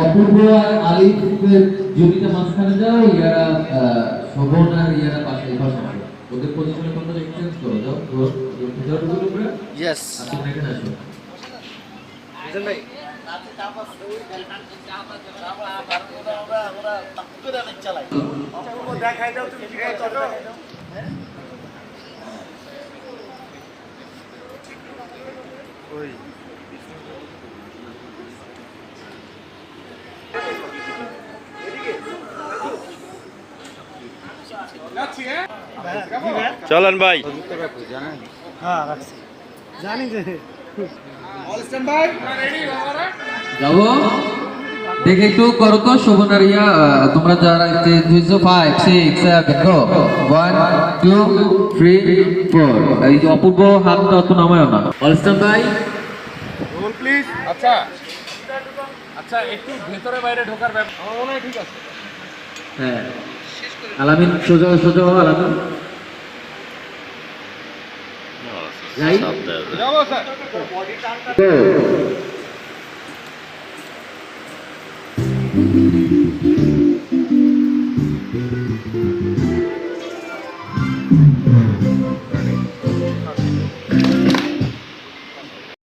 অপূর্ব আর আলিফের জমিটা মাঝখানে যাও, ইয়ারা শোভন আর ইয়ারা পাশে পাশে ওদের পজিশনে কত এক্সচেঞ্জ করো, যাও যাও দুটো করে। ইয়েস আপনি এখানে আসো। ভাই দেখাই দাও তুমি কি করছো। ওই চলেন ভাই। হ্যাঁ রাখছি জানি যে যাবো দেখে একটু করো তো শোভন আর ইয়া, তোমরা যারা 205 6 7 গো 1 2 3 4। এই যে অপূর্ব হাতটা অত নামায়ও না। All stand by. Roll please. আচ্ছা আচ্ছা একটু ভেতরে বাইরে ঢোকার ব্যাপার আমার মনে হয় ঠিক আছে। হ্যাঁ আলামিন সোজা সোজা হও আলামিন। যাই যাবো স্যার। go